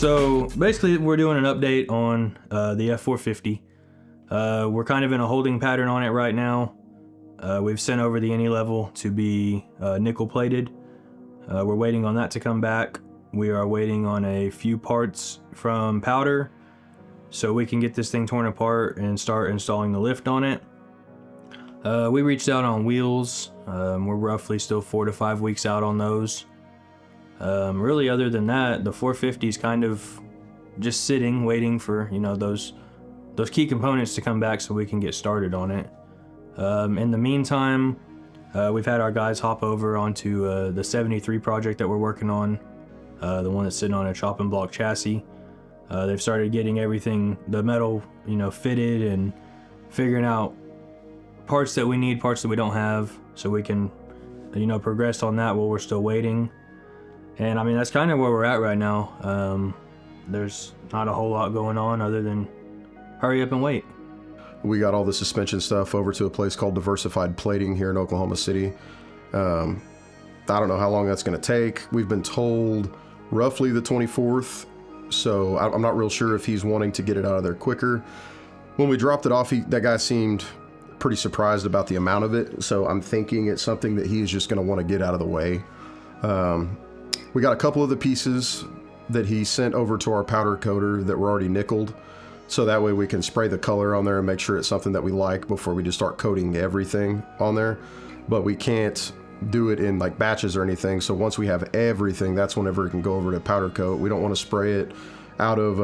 So basically we're doing an update on the F450. We're kind of in a holding pattern on it right now. We've sent over the any level to be nickel plated. We're waiting on that to come back. We are waiting on a few parts from powder so we can get this thing torn apart and start installing the lift on it. We reached out on wheels. We're roughly still 4 to 5 weeks out on those. Really, other than that, the 450 is kind of just sitting, waiting for, you know, those key components to come back so we can get started on it. In the meantime, we've had our guys hop over onto the 73 project that we're working on, the one that's sitting on a chopping block chassis. They've started getting everything, the metal, you know, fitted and figuring out parts that we need, parts that we don't have, so we can, you know, progress on that while we're still waiting. And I mean, that's kind of where we're at right now. There's not a whole lot going on other than hurry up and wait. We got all the suspension stuff over to a place called Diversified Plating here in Oklahoma City. I don't know how long that's going to take. We've been told roughly the 24th, so I'm not real sure if he's wanting to get it out of there quicker. When we dropped it off, that guy seemed pretty surprised about the amount of it, so I'm thinking it's something that he's just going to want to get out of the way. We got a couple of the pieces that he sent over to our powder coater that were already nickeled, so that way we can spray the color on there and make sure it's something that we like before we just start coating everything on there. But we can't do it in like batches or anything, so once we have everything, that's whenever it can go over to powder coat. We don't want to spray it out of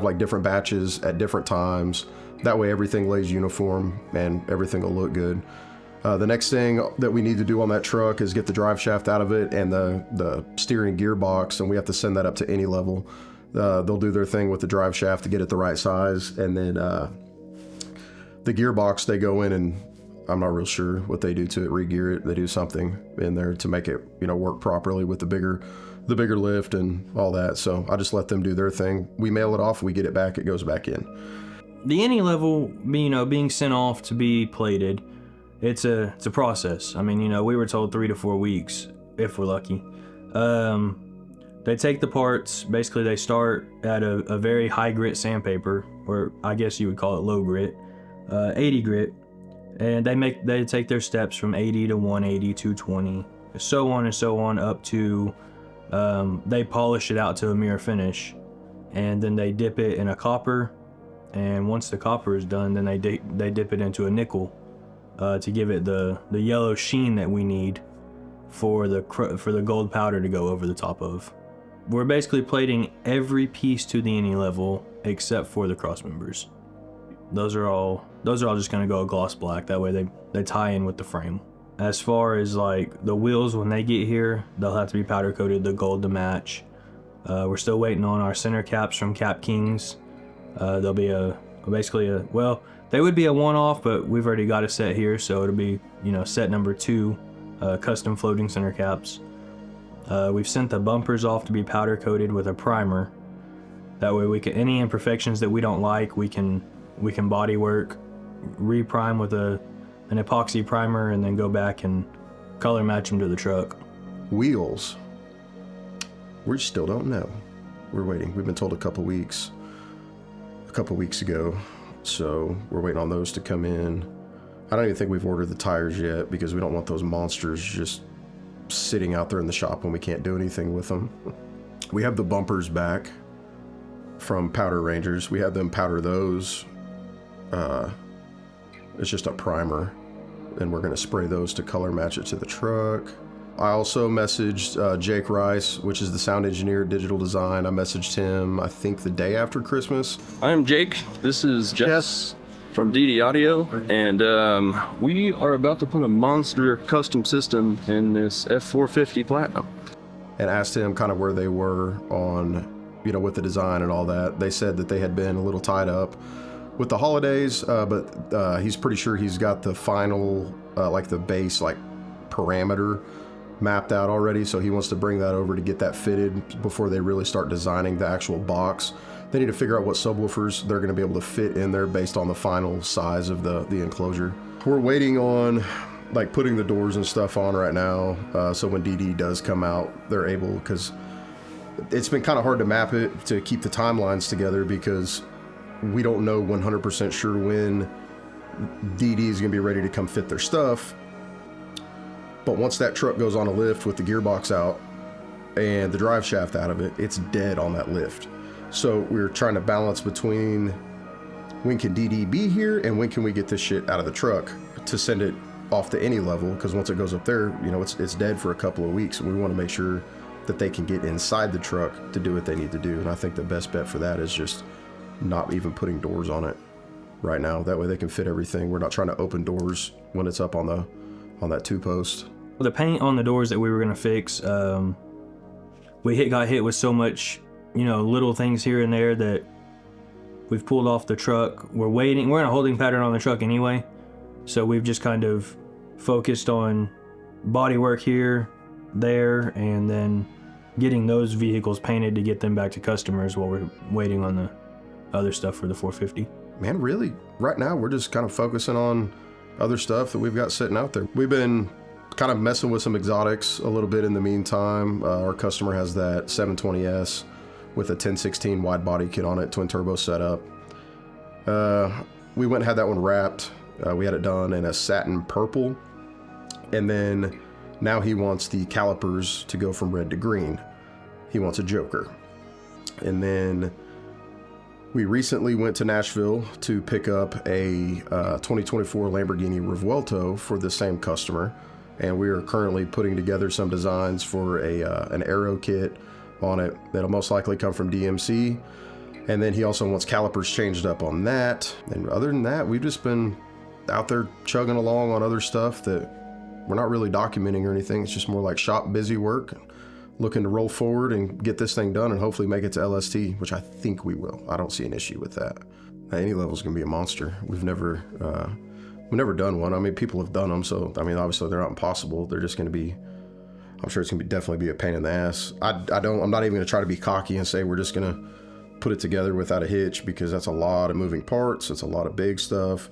like different batches at different times. That way everything lays uniform and everything will look good. The next thing that we need to do on that truck is get the drive shaft out of it and the steering gearbox, and we have to send that up to any level. They'll do their thing with the drive shaft to get it the right size, and then the gearbox, they go in and I'm not real sure what they do to it, re-gear it. They do something in there to make it, you know, work properly with the bigger lift and all that. So I just let them do their thing. We mail it off, we get it back, it goes back in. The any level, you know, being sent off to be plated, it's a process. I mean, you know, we were told 3 to 4 weeks if we're lucky. They take the parts. Basically, they start at a very high grit sandpaper, or I guess you would call it low grit, 80 grit, and they take their steps from 80 to 180, 220, so on and so on up to they polish it out to a mirror finish, and then they dip it in a copper. And once the copper is done, then they dip it into a nickel to give it the yellow sheen that we need for the gold powder to go over the top of. We're basically plating every piece to the any level except for the cross members. Those are all just gonna go gloss black. That way they tie in with the frame. As far as like the wheels, when they get here, they'll have to be powder coated the gold to match. We're still waiting on our center caps from Cap Kings. They'll be they would be a one-off, but we've already got a set here, so it'll be, you know, set number 2, custom floating center caps. We've sent the bumpers off to be powder coated with a primer. That way any imperfections that we don't like, we can body work, re-prime with an epoxy primer, and then go back and color match them to the truck. Wheels, we still don't know. We're waiting. We've been told a couple weeks ago, so we're waiting on those to come in. I don't even think we've ordered the tires yet because we don't want those monsters just sitting out there in the shop when we can't do anything with them. We have the bumpers back from Powder Rangers. We had them powder those. It's just a primer, and we're going to spray those to color match it to the truck. I also messaged Jake Rice, which is the sound engineer at Digital Design. I messaged him, I think, the day after Christmas. I'm Jake. This is Jess from DD Audio, and we are about to put a monster custom system in this F450 Platinum. And asked him kind of where they were on, you know, with the design and all that. They said that they had been a little tied up with the holidays, but he's pretty sure he's got the final, like the base, like parameter mapped out already, so he wants to bring that over to get that fitted before they really start designing the actual box. They need to figure out what subwoofers they're going to be able to fit in there based on the final size of the enclosure. We're waiting on like putting the doors and stuff on right now, so when DD does come out, they're able, because it's been kind of hard to map it to keep the timelines together because we don't know 100% sure when DD is going to be ready to come fit their stuff. But once that truck goes on a lift with the gearbox out and the drive shaft out of it, it's dead on that lift. So we're trying to balance between when can DD be here and when can we get this shit out of the truck to send it off to any level, because once it goes up there, you know, it's dead for a couple of weeks, and we want to make sure that they can get inside the truck to do what they need to do. And I think the best bet for that is just not even putting doors on it right now. That way they can fit everything. We're not trying to open doors when it's up on that 2-post. Well, the paint on the doors that we were gonna fix, we got hit with so much, you know, little things here and there that we've pulled off the truck. We're waiting. We're in a holding pattern on the truck anyway, so we've just kind of focused on body work here, there, and then getting those vehicles painted to get them back to customers while we're waiting on the other stuff for the 450. Man, really, right now we're just kind of focusing on other stuff that we've got sitting out there. We've been kind of messing with some exotics a little bit in the meantime. Our customer has that 720S with a 1016 wide body kit on it, twin turbo setup. We went and had that one wrapped. We had it done in a satin purple, and then now he wants the calipers to go from red to green. He wants a Joker. And then we recently went to Nashville to pick up a 2024 Lamborghini Revuelto for the same customer, and we are currently putting together some designs for an aero kit on it that'll most likely come from DMC. And then he also wants calipers changed up on that. And other than that, we've just been out there chugging along on other stuff that we're not really documenting or anything. It's just more like shop busy work, looking to roll forward and get this thing done and hopefully make it to LST, which I think we will. I don't see an issue with that. Any level is going to be a monster. We've never done one. I mean, people have done them, so I mean, obviously they're not impossible. They're just going to be, I'm sure it's going to definitely be a pain in the ass. I'm not even going to try to be cocky and say we're just going to put it together without a hitch, because that's a lot of moving parts. It's a lot of big stuff.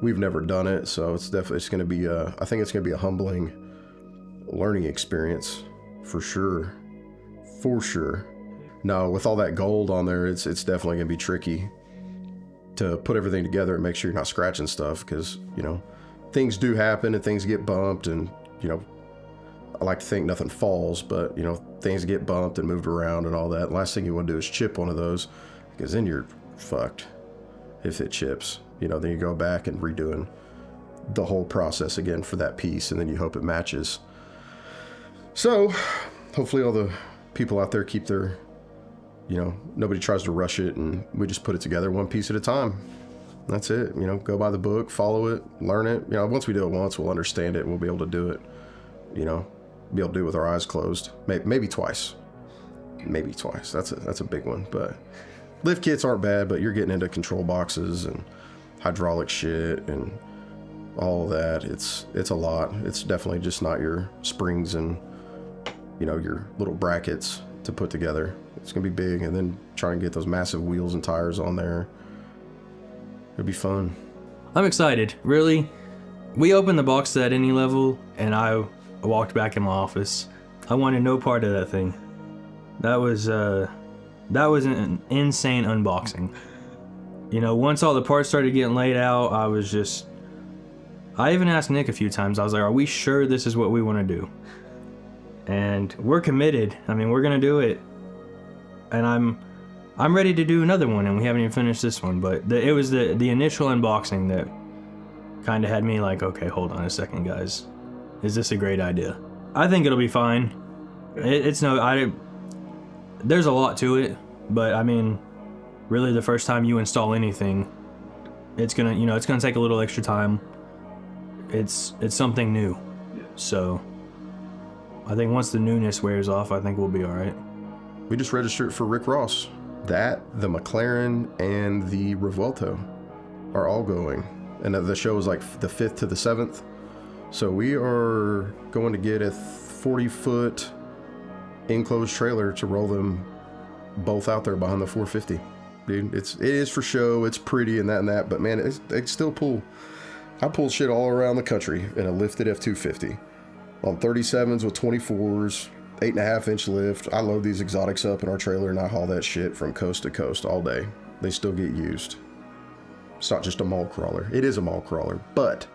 We've never done it, so it's going to be I think it's going to be a humbling learning experience for sure. No, with all that gold on there, it's definitely going to be tricky to put everything together and make sure you're not scratching stuff, because, you know, things do happen and things get bumped, and, you know, I like to think nothing falls, but, you know, things get bumped and moved around and all that. Last thing you want to do is chip one of those, because then you're fucked if it chips. You know, then you go back and redoing the whole process again for that piece, and then you hope it matches. So hopefully all the people out there keep their, you know, nobody tries to rush it, and we just put it together one piece at a time. That's it. You know, go by the book, follow it, learn it. You know, once we do it once, we'll understand it, and we'll be able to do it, you know, be able to do it with our eyes closed. Maybe twice. That's a big one. But lift kits aren't bad, but you're getting into control boxes and hydraulic shit and all of that. It's a lot. It's definitely just not your springs and, you know, your little brackets to put together. It's gonna be big, and then try and get those massive wheels and tires on there. It'll be fun. I'm excited, really. We opened the box at any level, and I walked back in my office. I wanted no part of that thing. That was an insane unboxing. You know, once all the parts started getting laid out, I even asked Nick a few times. I was like, are we sure this is what we want to do? And we're committed. I mean, we're gonna do it. And I'm ready to do another one, and we haven't even finished this one. But it was the initial unboxing that kind of had me like, okay, hold on a second, guys. Is this a great idea? I think it'll be fine. There's a lot to it, but I mean, really, the first time you install anything, it's gonna take a little extra time. It's something new, so I think once the newness wears off, I think we'll be all right. We just registered for Rick Ross. That, the McLaren, and the Revuelto are all going, and the show is like the 5th to the 7th. So we are going to get a 40-foot enclosed trailer to roll them both out there behind the 450. Dude, it is for show, it's pretty and that, but man, they still pull. I pull shit all around the country in a lifted F-250 on 37s with 24s, 8.5-inch lift. I load these exotics up in our trailer and I haul that shit from coast to coast all day. They still get used. It's not just a mall crawler. It is a mall crawler, but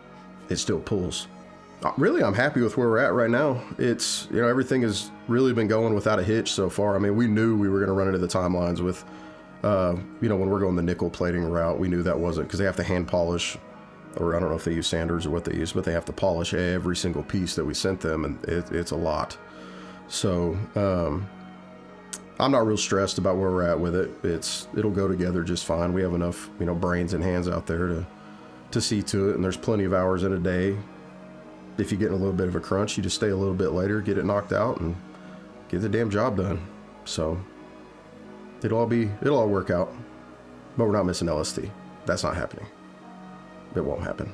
it still pulls. Really, I'm happy with where we're at right now. It's, you know, everything has really been going without a hitch so far. I mean, we knew we were going to run into the timelines with, you know, when we're going the nickel plating route, we knew that wasn't, because they have to hand polish, or I don't know if they use sanders or what they use, but they have to polish every single piece that we sent them, and it's a lot. So, I'm not real stressed about where we're at with it. It'll go together just fine. We have enough, you know, brains and hands out there to see to it, and there's plenty of hours in a day. If you get in a little bit of a crunch, you just stay a little bit later, get it knocked out, and get the damn job done. So it'll all work out. But we're not missing LST. That's not happening. It won't happen.